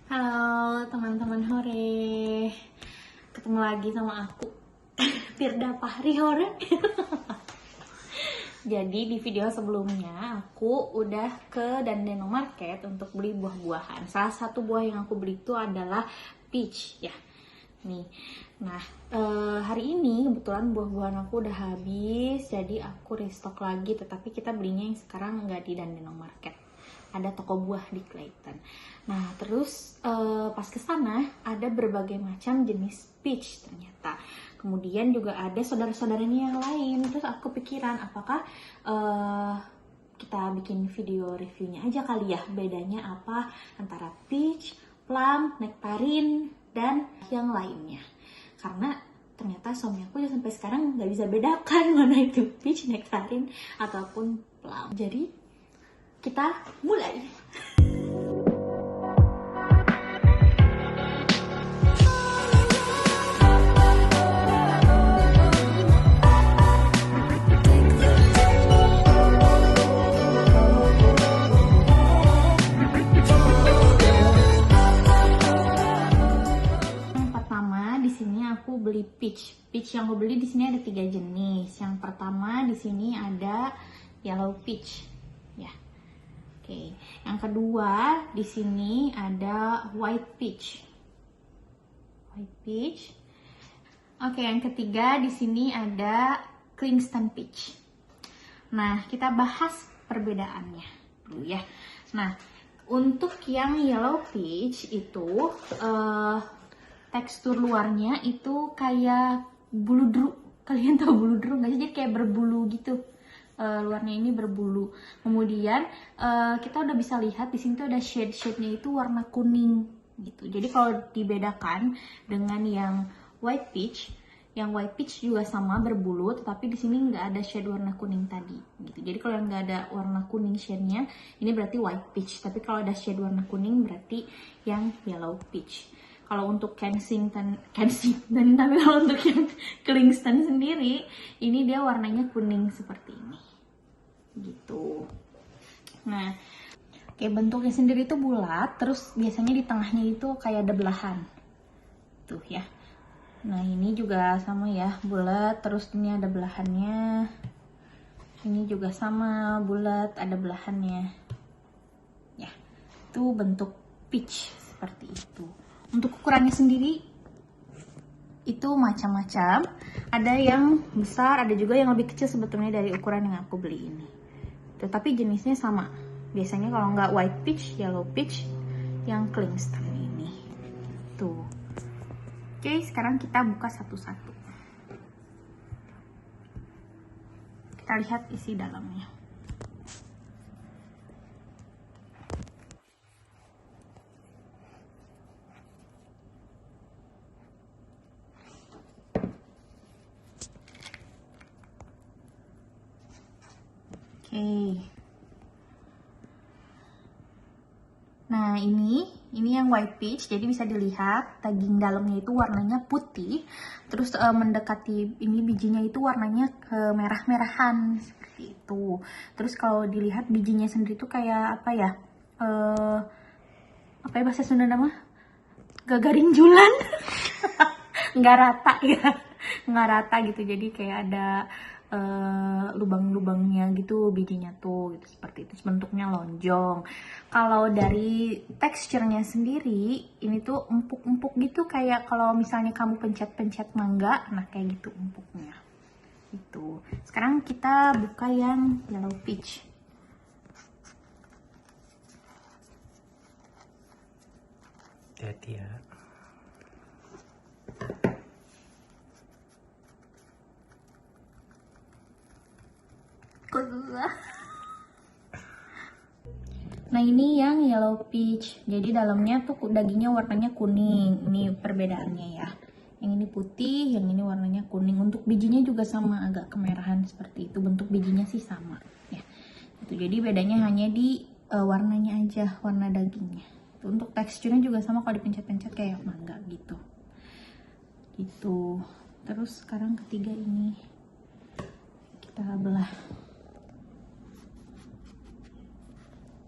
Halo teman-teman hore, ketemu lagi sama aku Firda Fahri hore. Jadi di video sebelumnya aku udah ke Dandeno Market untuk beli buah-buahan. Salah satu buah yang aku beli itu adalah peach ya. Nih, nah hari ini kebetulan buah-buahan aku udah habis, jadi aku restock lagi. Tetapi kita belinya yang sekarang nggak di Dandeno Market, ada toko buah di Clayton. Nah terus pas kesana ada berbagai macam jenis peach ternyata. Kemudian juga ada saudara-saudaranya yang lain. Terus aku pikiran apakah kita bikin video reviewnya aja kali ya, bedanya apa antara peach, plum, nektarin, dan yang lainnya. Karena ternyata suami aku ya sampai sekarang nggak bisa bedakan mana itu peach, nektarin, ataupun plum. Jadi kita mulai. Yang pertama di sini aku beli peach. Peach yang aku beli di sini ada 3 jenis. Yang pertama di sini ada yellow peach. Ya. Oke. Yang kedua di sini ada white peach. White peach. Oke, yang ketiga di sini ada Kingston peach. Nah, kita bahas perbedaannya dulu ya. Nah, untuk yang yellow peach itu tekstur luarnya itu kayak bulu dru. Kalian tahu bulu dru nggak sih? Jadi kayak berbulu gitu. Luarnya ini berbulu. Kemudian kita udah bisa lihat di sini tuh ada shade-nya itu warna kuning gitu. Jadi kalau dibedakan dengan yang white peach, yang white peach juga sama berbulu, tetapi di sini nggak ada shade warna kuning tadi gitu. Jadi kalau yang nggak ada warna kuning shade-nya, ini berarti white peach. Tapi kalau ada shade warna kuning berarti yang yellow peach. Kalau untuk Kensington, tapi kalau untuk yang Kingston sendiri, ini dia warnanya kuning seperti ini, gitu. Nah, kayak bentuknya sendiri itu bulat, terus biasanya di tengahnya itu kayak ada belahan, tuh ya. Nah ini juga sama ya, bulat, terus ini ada belahannya. Ini juga sama, bulat, ada belahannya. Ya, itu bentuk peach seperti itu. Untuk ukurannya sendiri itu macam-macam. Ada yang besar, ada juga yang lebih kecil sebetulnya dari ukuran yang aku beli ini. Tetapi jenisnya sama. Biasanya kalau nggak white peach, yellow peach, yang Kingston ini. Tuh. Oke, sekarang kita buka satu-satu. Kita lihat isi dalamnya. Oke. Nah, ini yang white peach, jadi bisa dilihat daging dalamnya itu warnanya putih, terus mendekati ini bijinya itu warnanya kemerah-merahan seperti itu. Terus kalau dilihat bijinya sendiri itu kayak apa ya? Apa ya bahasa Sunda nama? Gagarinjulan. Nggak rata ya, nggak rata gitu. Jadi kayak ada lubang-lubangnya gitu bijinya tuh gitu, seperti itu. Bentuknya lonjong. Kalau dari teksturnya sendiri ini tuh empuk-empuk gitu, kayak kalau misalnya kamu pencet-pencet mangga, nah kayak gitu empuknya itu. Sekarang kita buka yang yellow peach. Hati-hati ya. Nah ini yang yellow peach, jadi dalamnya tuh dagingnya warnanya kuning. Ini perbedaannya ya, yang ini putih, yang ini warnanya kuning. Untuk bijinya juga sama, agak kemerahan seperti itu. Bentuk bijinya sih sama ya. Itu jadi bedanya hanya di warnanya aja, warna dagingnya. Untuk teksturnya juga sama, kalau dipencet-pencet kayak mangga gitu. Gitu. Terus sekarang ketiga ini kita belah.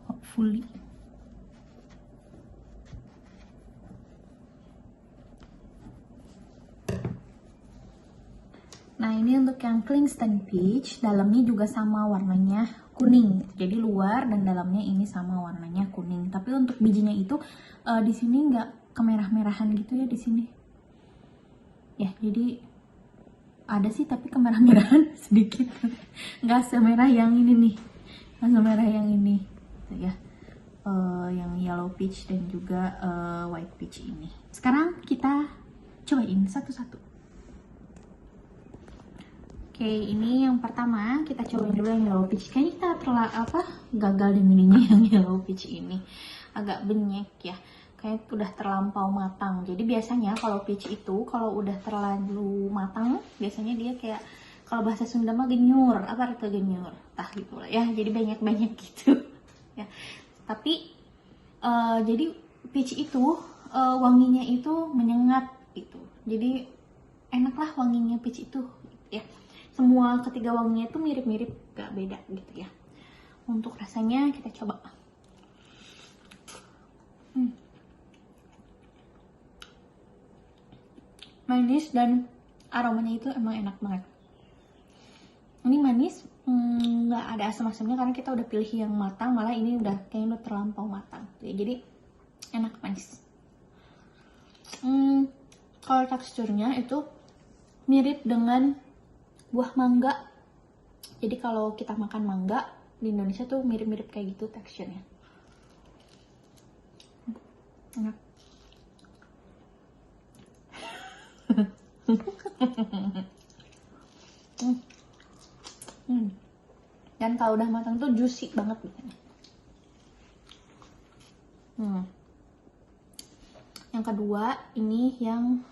Hopefully Nah, ini untuk yang Kingston Peach, dalamnya juga sama warnanya kuning. Jadi luar dan dalamnya ini sama warnanya kuning. Tapi untuk bijinya itu di sini nggak kemerah-merahan gitu ya di sini. Ya, jadi ada sih tapi kemerah-merahan sedikit. Nggak semerah yang ini nih. Nggak semerah yang ini. Gitu ya. Yang yellow peach dan juga white peach ini. Sekarang kita cobain satu-satu. Oke, ini yang pertama kita cobain dulu yang yellow peach. Kayaknya kita gagal di mininya yang yellow peach ini. Agak benyek ya. Kayak udah terlampau matang. Jadi biasanya kalau peach itu kalau udah terlalu matang, biasanya dia kayak kalau bahasa Sunda mah genyur. Apa arti genyur? Tah gitu lah ya. Jadi banyak-banyak gitu. Ya. Tapi jadi peach itu wanginya itu menyengat gitu. Jadi enaklah wanginya peach itu ya. Semua ketiga wanginya itu mirip-mirip, gak beda gitu ya. Untuk rasanya kita coba. Manis dan aromanya itu emang enak banget. Ini manis, nggak ada asam-asamnya karena kita udah pilih yang matang. Malah ini kayaknya udah terlampau matang. Jadi enak manis. Kalau teksturnya itu mirip dengan buah mangga. Jadi kalau kita makan mangga di Indonesia tuh mirip-mirip kayak gitu teksturnya. Enak. Dan kalau udah matang tuh juicy banget bikinnya. Yang kedua ini yang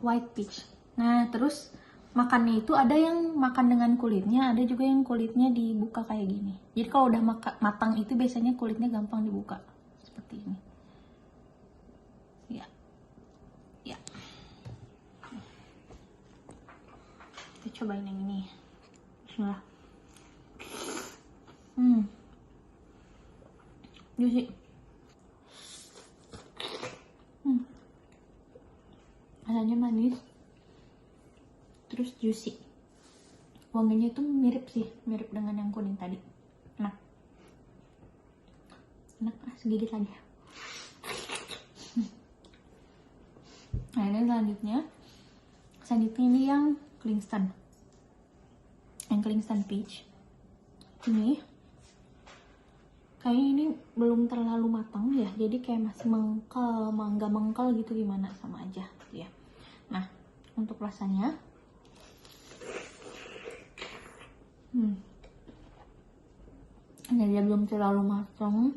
white peach. Nah terus makannya itu ada yang makan dengan kulitnya, ada juga yang kulitnya dibuka kayak gini. Jadi kalau udah matang itu biasanya kulitnya gampang dibuka seperti ini. Ya, ya. Kita cobain yang ini. Bismillah. Juicy. Rasanya manis. Terus juicy. Wanginya itu mirip dengan yang kuning tadi. Enak. Enak, segigit lagi. Nah ini selanjutnya ini yang Kingston. Yang Kingston Peach. Ini kayaknya ini belum terlalu matang ya, jadi kayak masih mangga mengkal gitu, gimana sama aja gitu ya. Nah untuk rasanya jadi belum terlalu matang.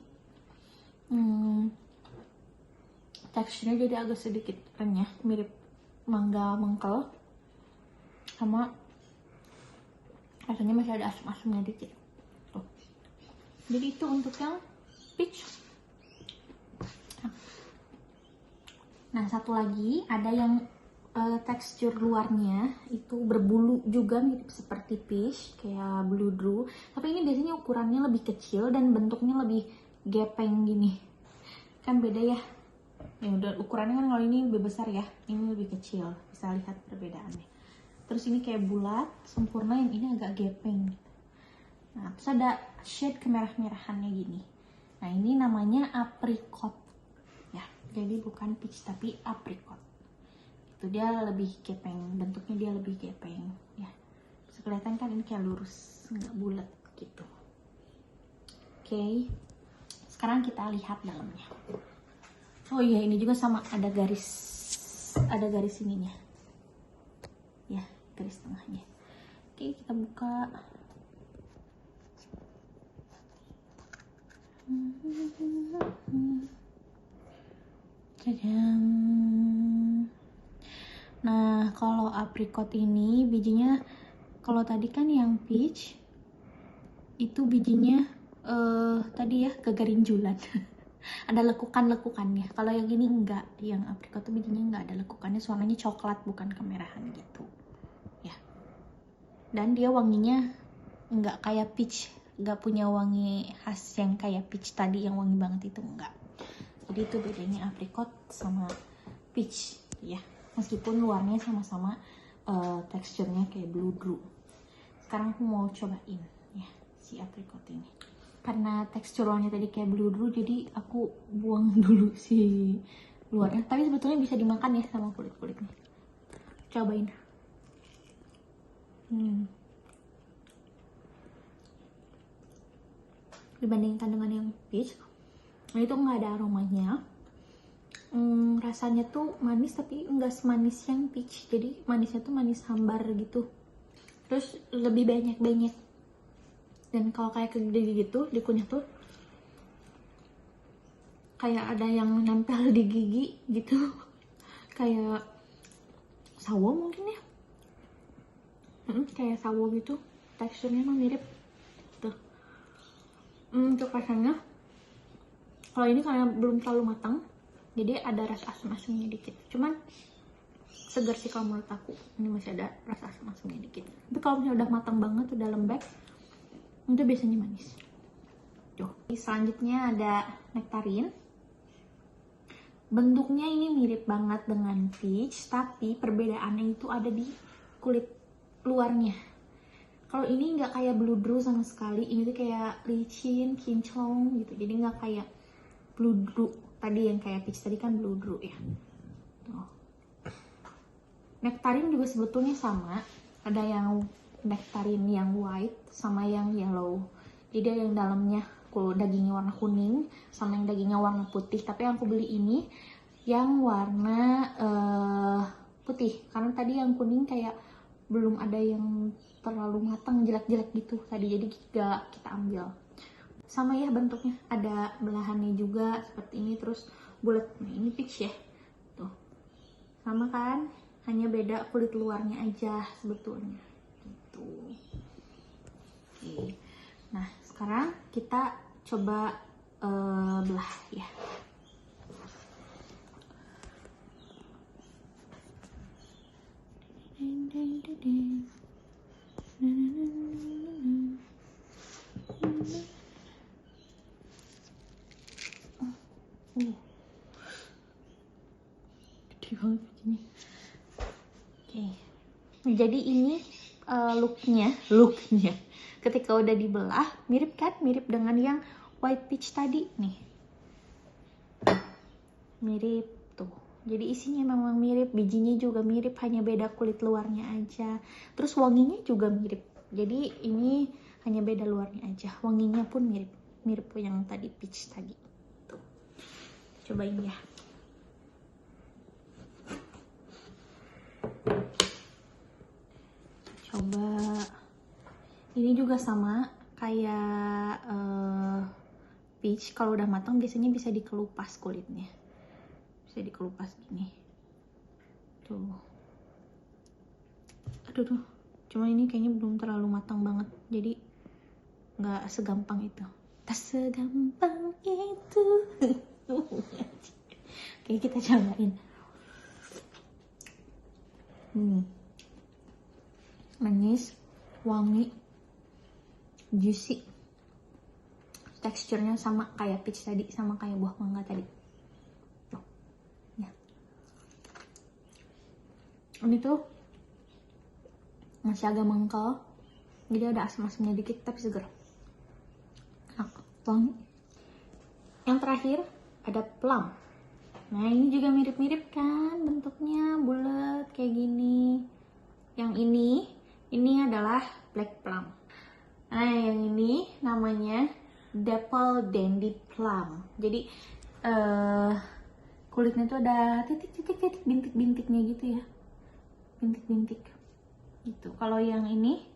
Teksturnya jadi agak sedikit renyah, mirip mangga mengkal, sama rasanya masih ada asam-asamnya dikit. Tuh. Jadi itu untuk yang peach. Nah satu lagi ada yang tekstur luarnya itu berbulu juga, mirip seperti peach, kayak blue drew. Tapi ini biasanya ukurannya lebih kecil dan bentuknya lebih gepeng gini. Kan beda ya. Ya udah, ukurannya kan kalau ini lebih besar ya, ini lebih kecil. Bisa lihat perbedaannya. Terus ini kayak bulat, sempurna, yang ini agak gepeng. Nah, terus ada shade kemerah-merahannya gini. Nah, ini namanya apricot. Ya, jadi bukan peach tapi apricot. Itu dia lebih gepeng, bentuknya dia lebih gepeng. Ya, bisa kelihatan kan ini kayak lurus, nggak bulat gitu. Oke, sekarang kita lihat dalamnya. Oh iya, ini juga sama, ada garis ininya. Ya, garis tengahnya. Oke, kita buka. Jajang. Nah, kalau apricot ini bijinya, kalau tadi kan yang peach itu bijinya tadi ya gagarinjulan. Ada lekukan-lekukannya. Kalau yang ini enggak, yang apricot tuh bijinya enggak ada lekukannya, warnanya coklat bukan kemerahan gitu. Ya. Dan dia wanginya enggak kayak peach, enggak punya wangi khas yang kayak peach tadi yang wangi banget itu, enggak. Jadi itu bedanya apricot sama peach ya. Meskipun luarnya sama-sama teksturnya kayak blue drew. Sekarang aku mau cobain ya si apricot ini. Karena teksturnya tadi kayak blue drew, jadi aku buang dulu si luarnya. Tapi sebetulnya bisa dimakan ya sama kulit-kulitnya. Cobain. Dibandingkan dengan yang peach, itu nggak ada aromanya. Rasanya tuh manis tapi nggak semanis yang peach. Jadi manisnya tuh manis hambar gitu. Terus lebih banyak. Dan kalau kayak gede gitu di kunyah tuh kayak ada yang nempel di gigi gitu. Kayak sawo mungkin ya. Kayak sawo gitu. Teksturnya emang mirip. Tuh. Untuk rasanya, kalau ini karena belum terlalu matang, jadi ada rasa asam-asamnya dikit. Cuman segar sih kalau menurut aku. Ini masih ada rasa asam-asamnya dikit. Tapi kalau misalnya udah matang banget, udah lembek, itu biasanya manis. Tuh. Selanjutnya ada nektarin. Bentuknya ini mirip banget dengan peach, tapi perbedaannya itu ada di kulit luarnya. Kalau ini nggak kayak blue drew sama sekali, ini tuh kayak licin, kinclong gitu. Jadi nggak kayak blue drew tadi yang kayak peach tadi kan blue drew ya. Tuh. Nektarin juga sebetulnya sama. Ada yang nektarin yang white sama yang yellow. Jadi yang dalamnya dagingnya warna kuning sama yang dagingnya warna putih. Tapi yang aku beli ini yang warna putih. Karena tadi yang kuning kayak belum ada yang terlalu matang, jelek-jelek gitu tadi. Jadi kita ambil. Sama ya bentuknya, ada belahannya juga seperti ini, terus bulat. Nah ini peach ya, tuh sama kan, hanya beda kulit luarnya aja sebetulnya gitu. Oke. Nah sekarang kita coba belah ya. Gede banget begini. Oke. Jadi ini looknya ketika udah dibelah mirip kan, mirip dengan yang white peach tadi nih, mirip tuh. Jadi isinya memang mirip, bijinya juga mirip, hanya beda kulit luarnya aja. Terus wanginya juga mirip. Jadi ini hanya beda luarnya aja, wanginya pun mirip yang tadi peach tadi. Tuh. Cobain ya. Coba. Ini juga sama kayak peach, kalau udah matang biasanya bisa dikelupas kulitnya. Bisa dikelupas gini. Tuh. Aduh. Cuma ini kayaknya belum terlalu matang banget. Jadi nggak segampang itu. Tak segampang itu. Oke, kita cobain. Manis, wangi, juicy. Teksturnya sama kayak peach tadi, sama kayak buah mangga tadi. Tuh. Ya. Ini tuh masih agak mengkel. Jadi ada asam-asamnya dikit tapi segar. Enak, wangi. Yang terakhir ada plum. Nah, ini juga mirip-mirip kan bentuknya, bulat kayak gini. Yang ini adalah black plum. Nah, yang ini namanya Dapple Dandy Plum. Jadi kulitnya tuh ada titik-titik, bintik-bintiknya gitu ya. Bintik-bintik gitu. Kalau yang ini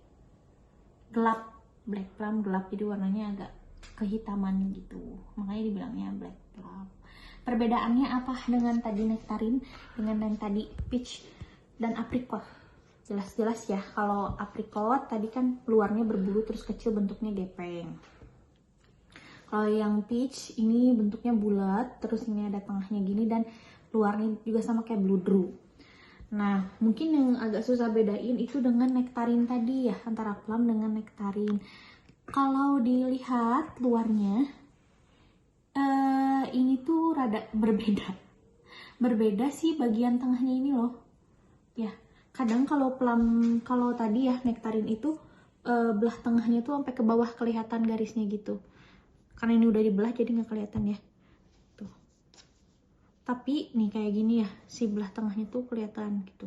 gelap, black plum gelap, jadi warnanya agak kehitaman gitu. Makanya dibilangnya black plum. Perbedaannya apa dengan tadi nektarin, dengan yang tadi peach dan apricot? Jelas-jelas ya, kalau apricot tadi kan luarnya berbulu terus kecil, bentuknya gepeng. Kalau yang peach ini bentuknya bulat, terus ini ada tengahnya gini, dan luarnya juga sama kayak blue drew. Nah, mungkin yang agak susah bedain itu dengan nektarin tadi ya, antara plum dengan nektarin. Kalau dilihat luarnya, ini tuh rada berbeda. Berbeda sih bagian tengahnya ini loh. Ya, kadang kalau plum, kalau tadi ya nektarin itu belah tengahnya tuh sampai ke bawah kelihatan garisnya gitu. Karena ini udah dibelah jadi nggak kelihatan ya. Tuh. Tapi nih kayak gini ya, si belah tengahnya tuh kelihatan gitu.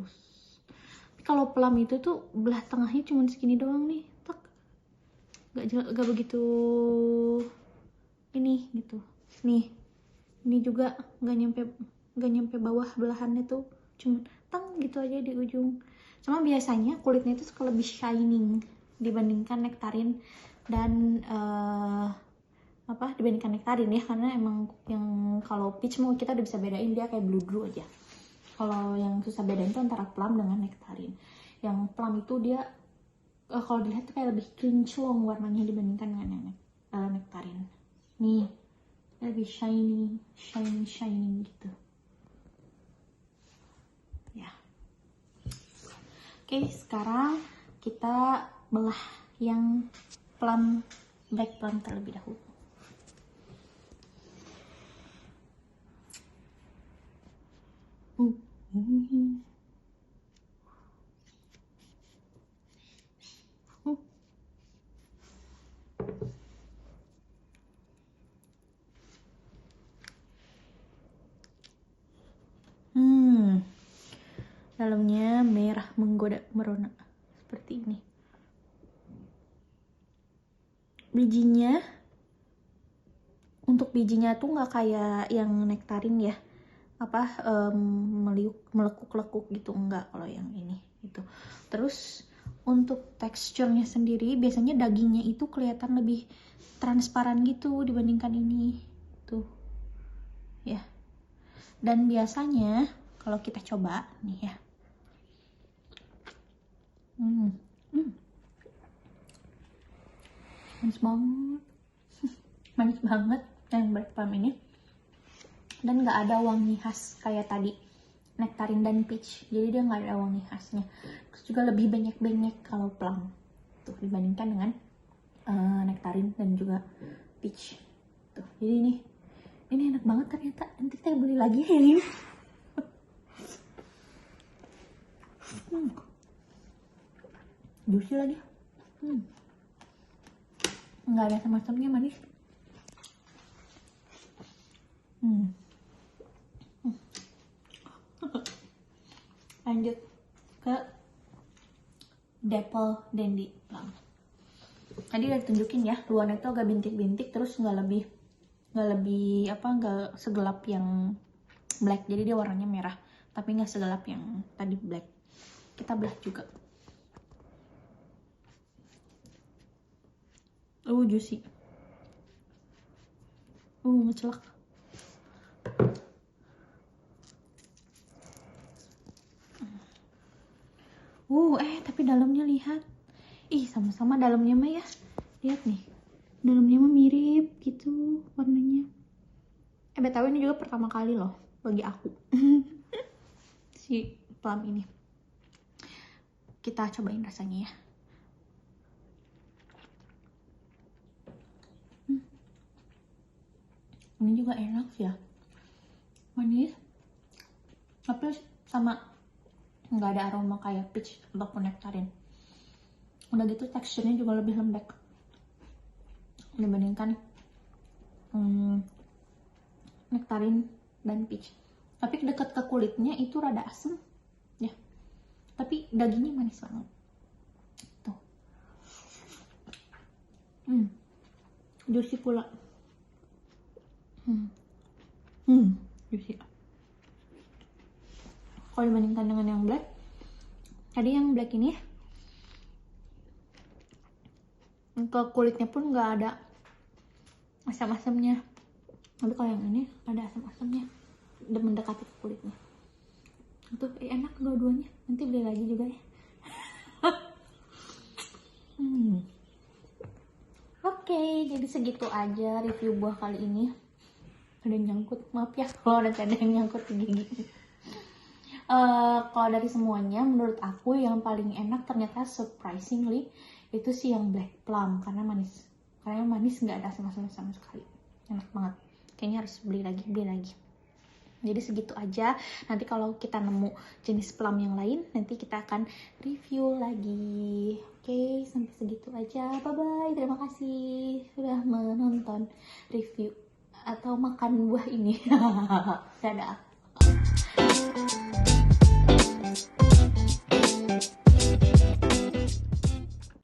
Tapi kalau plum itu tuh belah tengahnya cuma segini doang nih, tak. Gak begitu ini gitu. Nih, ini juga nggak nyampe bawah belahannya tuh, cuma tang gitu aja di ujung. Sama biasanya kulitnya itu suka lebih shining dibandingkan nektarin dan dibandingkan nektarin ya, karena emang yang kalau peach mau kita udah bisa bedain dia kayak blue drew aja. Kalau yang susah bedain itu antara plum dengan nektarin. Yang plum itu dia kalau dilihat tuh kayak lebih kinclong warnanya dibandingkan dengan yang nektarin. Nih lebih shiny gitu ya. Oke, sekarang kita belah yang plum, black plum terlebih dahulu. Dalamnya merah menggoda merona seperti ini. Bijinya, untuk bijinya tuh nggak kayak yang nektarin ya, melekuk-lekuk gitu, enggak kalau yang ini gitu. Terus untuk teksturnya sendiri biasanya dagingnya itu kelihatan lebih transparan gitu dibandingkan ini tuh ya. Dan biasanya kalau kita coba nih ya, manis banget manis banget yang black plum ini, dan nggak ada wangi khas kayak tadi nektarin dan peach, jadi dia nggak ada wangi khasnya. Terus juga lebih banyak kalau plum tuh dibandingkan dengan nektarin dan juga peach tuh. Jadi ini enak banget ternyata, nanti kita beli lagi ya ini. Juicy lagi, nggak ada asam-asamnya, manis. Lanjut ke Dapple Dandy Plum. Tadi udah tunjukin ya, luarnya tuh agak bintik-bintik, terus nggak segelap yang black, jadi dia warnanya merah tapi nggak segelap yang tadi black. Kita belah juga. Juicy. Ngecelak. Tapi dalamnya lihat. Ih, sama-sama dalamnya mah ya. Lihat nih. Dalamnya mah mirip gitu warnanya. BTW ini juga pertama kali loh bagi aku. Si plum ini. Kita cobain rasanya ya. Ini juga enak sih ya, manis, tapi sama nggak ada aroma kayak peach ataupun nektarin. Udah gitu teksturnya juga lebih lembek dibandingkan nektarin dan peach. Tapi dekat ke kulitnya itu rada asam ya, tapi dagingnya manis banget tuh. Juicy pula. Juicy. Kalau dibandingkan dengan yang black, tadi yang black ini ke kulitnya pun nggak ada asam-asamnya, tapi kalau yang ini ada asam-asamnya udah mendekati ke kulitnya. Itu enak dua-duanya, nanti beli lagi juga ya. Oke, jadi segitu aja review buah kali ini. Ada yang nyangkut, maaf ya kalau ada yang nyangkut di gigi. Kalau dari semuanya, menurut aku yang paling enak ternyata surprisingly itu sih yang black plum, karena manis nggak ada asam-asam sama sekali, enak banget. Kayaknya harus beli lagi. Jadi segitu aja. Nanti kalau kita nemu jenis plum yang lain, nanti kita akan review lagi. Oke, sampai segitu aja. Bye-bye. Terima kasih sudah menonton review atau makan buah ini. Dadah.